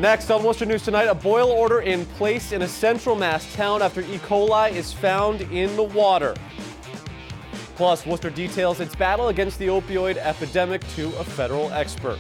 Next on Worcester News Tonight, a boil order in place in a central Mass town after E. coli is found in the water. Plus, Worcester details its battle against the opioid epidemic to a federal expert.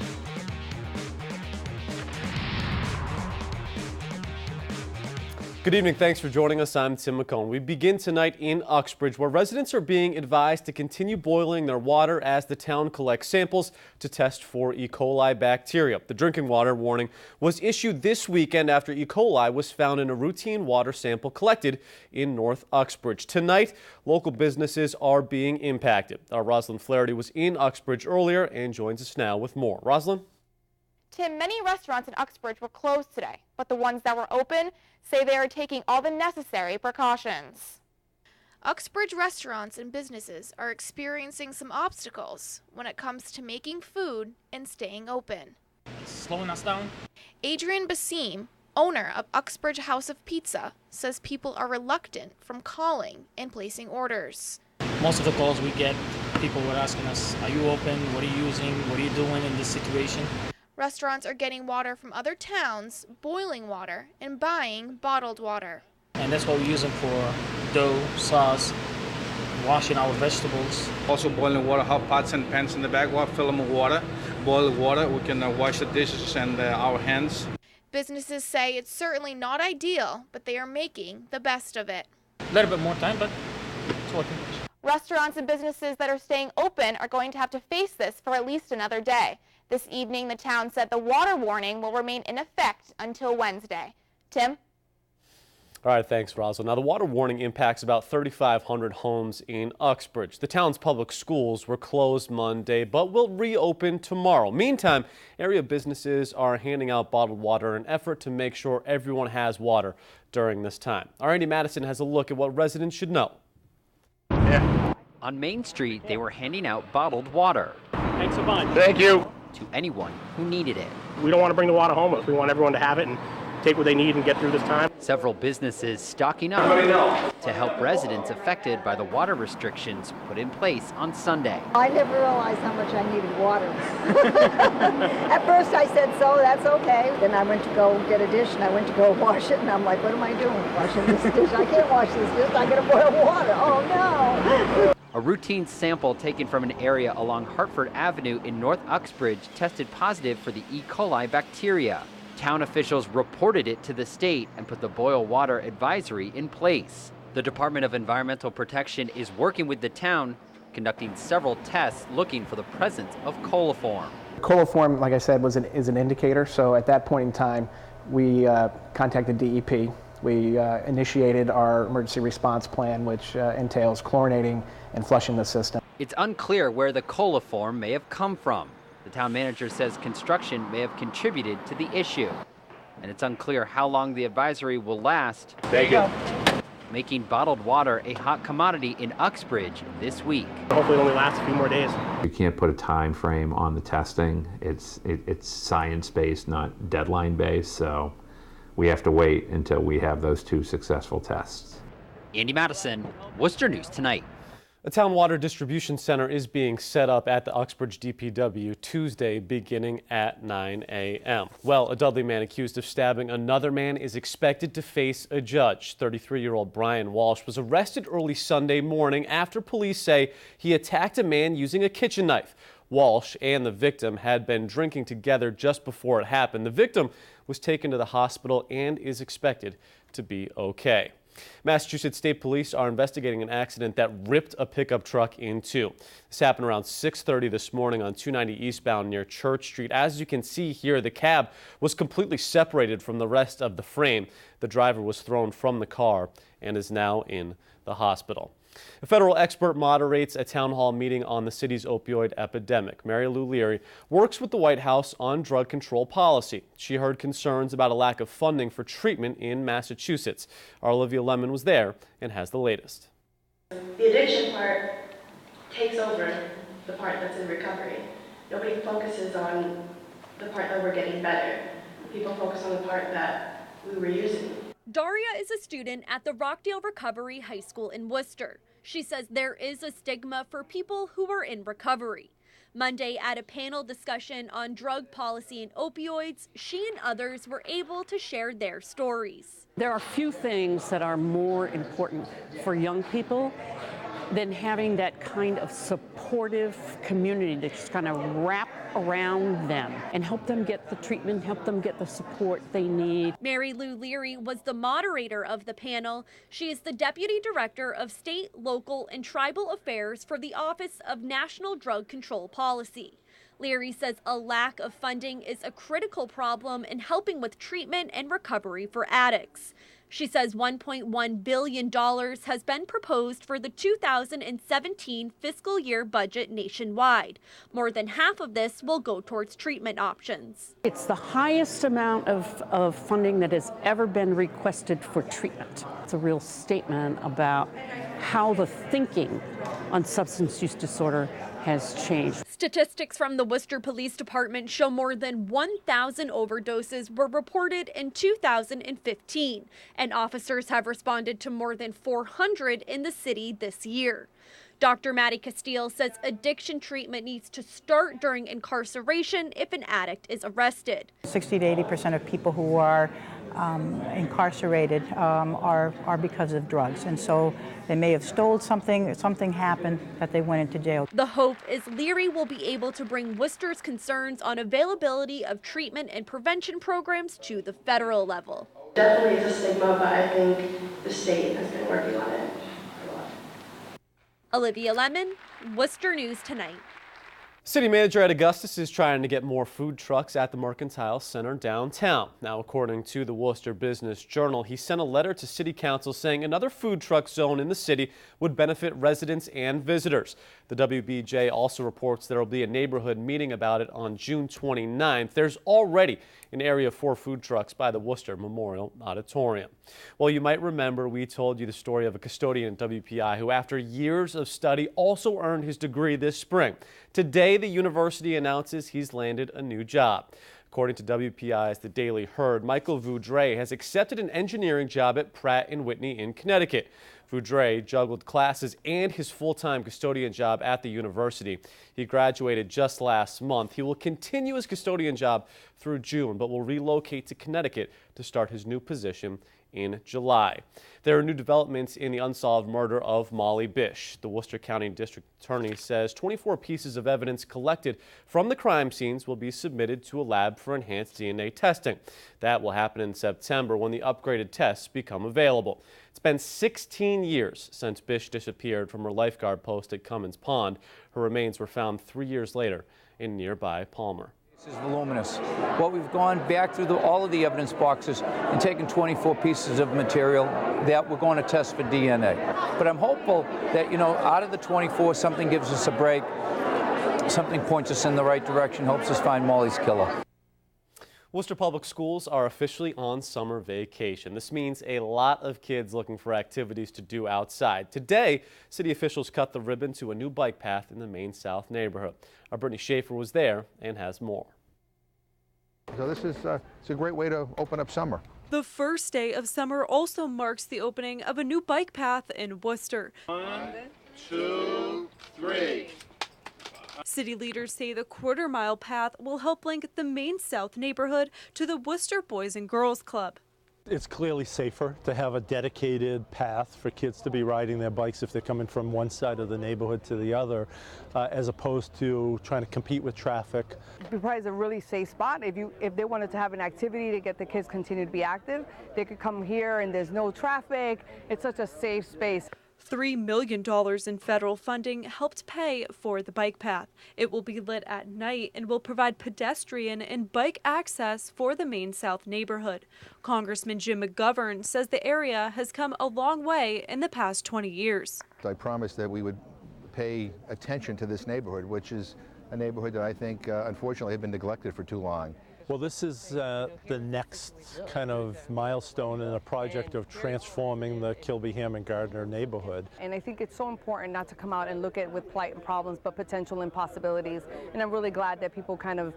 Good evening. Thanks for joining us. I'm Tim McCone. We begin tonight in Uxbridge, where residents are being advised to continue boiling their water as the town collects samples to test for E. coli bacteria. The drinking water warning was issued this weekend after E. coli was found in a routine water sample collected in North Uxbridge. Tonight, local businesses are being impacted. Our Rosalind Flaherty was in Uxbridge earlier and joins us now with more. Rosalind? Tim, many restaurants in Uxbridge were closed today, but the ones that were open say they are taking all the necessary precautions. Uxbridge restaurants and businesses are experiencing some obstacles when it comes to making food and staying open. It's slowing us down. Adrian Basim, owner of Uxbridge House of Pizza, says people are reluctant from calling and placing orders. Most of the calls we get, people were asking us, are you open? What are you using? What are you doing in this situation? Restaurants are getting water from other towns, boiling water, and buying bottled water. And that's what we use them for: dough, sauce, washing our vegetables. Also boiling water, hot pots and pans in the back, we'll fill them with water, boil water. We can wash the dishes and our hands. Businesses say it's certainly not ideal, but they are making the best of it. A little bit more time, but it's working. Restaurants and businesses that are staying open are going to have to face this for at least another day. This evening, the town said the water warning will remain in effect until Wednesday. Tim? All right, thanks, Rosalind. Now, the water warning impacts about 3,500 homes in Uxbridge. The town's public schools were closed Monday, but will reopen tomorrow. Meantime, area businesses are handing out bottled water in an effort to make sure everyone has water during this time. Our Andy Madison has a look at what residents should know. On Main Street, they were handing out bottled water. Thanks a bunch. Thank you. To anyone who needed it. We don't want to bring the water home with us. We want everyone to have it and take what they need and get through this time. Several businesses stocking up to help residents affected by the water restrictions put in place on Sunday. I never realized how much I needed water. At first I said, so that's okay. Then I went to go get a dish and I went to go wash it and I'm like, what am I doing? Washing this dish? I can't wash this dish. I gotta boil water. Oh no. A routine sample taken from an area along Hartford Avenue in North Uxbridge tested positive for the E. coli bacteria. Town officials reported it to the state and put the boil water advisory in place. The Department of Environmental Protection is working with the town, conducting several tests looking for the presence of coliform. Coliform, like I said, is an indicator, so at that point in time, we contacted DEP. We initiated our emergency response plan, which entails chlorinating and flushing the system. It's unclear where the coliform may have come from. The town manager says construction may have contributed to the issue. And it's unclear how long the advisory will last. Thank you. Making bottled water a hot commodity in Uxbridge this week. Hopefully it only lasts a few more days. You can't put a time frame on the testing. It's science-based, not deadline-based, so we have to wait until we have those 2 successful tests. Andy Madison, Worcester News Tonight. A town water distribution center is being set up at the Uxbridge DPW Tuesday beginning at 9 a.m. Well, a Dudley man accused of stabbing another man is expected to face a judge. 33-year-old Brian Walsh was arrested early Sunday morning after police say he attacked a man using a kitchen knife. Walsh and the victim had been drinking together just before it happened. The victim was taken to the hospital and is expected to be okay. Massachusetts State Police are investigating an accident that ripped a pickup truck in two. This happened around 6:30 this morning on 290 eastbound near Church Street. As you can see here, the cab was completely separated from the rest of the frame. The driver was thrown from the car and is now in the hospital. A federal expert moderates a town hall meeting on the city's opioid epidemic. Mary Lou Leary works with the White House on drug control policy. She heard concerns about a lack of funding for treatment in Massachusetts. Our Olivia Lemon was there and has the latest. The addiction part takes over the part that's in recovery. Nobody focuses on the part that we're getting better. People focus on the part that we were using. Daria is a student at the Rockdale Recovery High School in Worcester. She says there is a stigma for people who are in recovery. Monday, at a panel discussion on drug policy and opioids, she and others were able to share their stories. There are few things that are more important for young people than having that kind of supportive community to just kind of wrap around them and help them get the treatment, help them get the support they need. Mary Lou Leary was the moderator of the panel. She is the Deputy Director of State, Local, and Tribal Affairs for the Office of National Drug Control Policy. Leary says a lack of funding is a critical problem in helping with treatment and recovery for addicts. She says $1.1 billion has been proposed for the 2017 fiscal year budget nationwide. More than half of this will go towards treatment options. It's the highest amount of funding that has ever been requested for treatment. It's a real statement about how the thinking on substance use disorder has changed. Statistics from the Worcester Police Department show more than 1,000 overdoses were reported in 2015, and officers have responded to more than 400 in the city this year. Dr. Maddie Castile says addiction treatment needs to start during incarceration if an addict is arrested. 60 to 80% of people who are incarcerated are because of drugs, and so they may have stole something, something happened that they went into jail. The hope is Leary will be able to bring Worcester's concerns on availability of treatment and prevention programs to the federal level. Definitely is a stigma, but I think the state has been working on it a lot. Olivia Lemon, Worcester News Tonight. City manager Ed Augustus is trying to get more food trucks at the Mercantile Center downtown. Now, according to the Worcester Business Journal, he sent a letter to City Council saying another food truck zone in the city would benefit residents and visitors. The WBJ also reports there will be a neighborhood meeting about it on June 29th. There's already an area for food trucks by the Worcester Memorial Auditorium. Well, you might remember we told you the story of a custodian at WPI who, after years of study, also earned his degree this spring. Today, the university announces he's landed a new job. According to WPI's The Daily Herd, Michael Voudray has accepted an engineering job at Pratt & Whitney in Connecticut. Voudray juggled classes and his full-time custodian job at the university. He graduated just last month. He will continue his custodian job through June, but will relocate to Connecticut to start his new position in July. There are new developments in the unsolved murder of Molly Bish. The Worcester County District Attorney says 24 pieces of evidence collected from the crime scenes will be submitted to a lab for enhanced DNA testing. That will happen in September when the upgraded tests become available. It's been 16 years since Bish disappeared from her lifeguard post at Cummins Pond. Her remains were found 3 years later in nearby Palmer. This is voluminous. Well, we've gone back through all of the evidence boxes and taken 24 pieces of material that we're going to test for DNA. But I'm hopeful that, out of the 24, something gives us a break, something points us in the right direction, helps us find Molly's killer. Worcester Public Schools are officially on summer vacation. This means a lot of kids looking for activities to do outside. Today, city officials cut the ribbon to a new bike path in the Main South neighborhood. Our Brittany Schaefer was there and has more. So this is it's a great way to open up summer. The first day of summer also marks the opening of a new bike path in Worcester. 1, 2, 3. City leaders say the quarter-mile path will help link the Main South neighborhood to the Worcester Boys and Girls Club. It's clearly safer to have a dedicated path for kids to be riding their bikes if they're coming from one side of the neighborhood to the other, as opposed to trying to compete with traffic. It provides a really safe spot. If they wanted to have an activity to get the kids continue to be active, they could come here and there's no traffic. It's such a safe space. $3 million in federal funding helped pay for the bike path. It will be lit at night and will provide pedestrian and bike access for the Main South neighborhood. Congressman Jim McGovern says the area has come a long way in the past 20 years. I promised that we would pay attention to this neighborhood, which is a neighborhood that I think, unfortunately, had been neglected for too long. Well, this is the next kind of milestone in a project of transforming the Kilby Hammond Gardner neighborhood. And I think it's so important not to come out and look at with plight and problems, but potential and possibilities. And I'm really glad that people kind of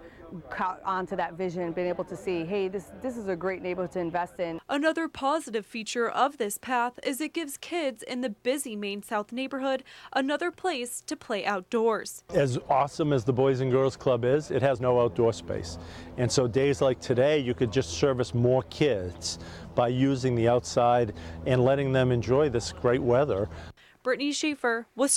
caught onto that vision, being able to see, hey, this is a great neighborhood to invest in. Another positive feature of this path is it gives kids in the busy Main South neighborhood another place to play outdoors. As awesome as the Boys and Girls Club is, it has no outdoor space. And so days like today, you could just service more kids by using the outside and letting them enjoy this great weather. Brittany Schaefer, Worcester.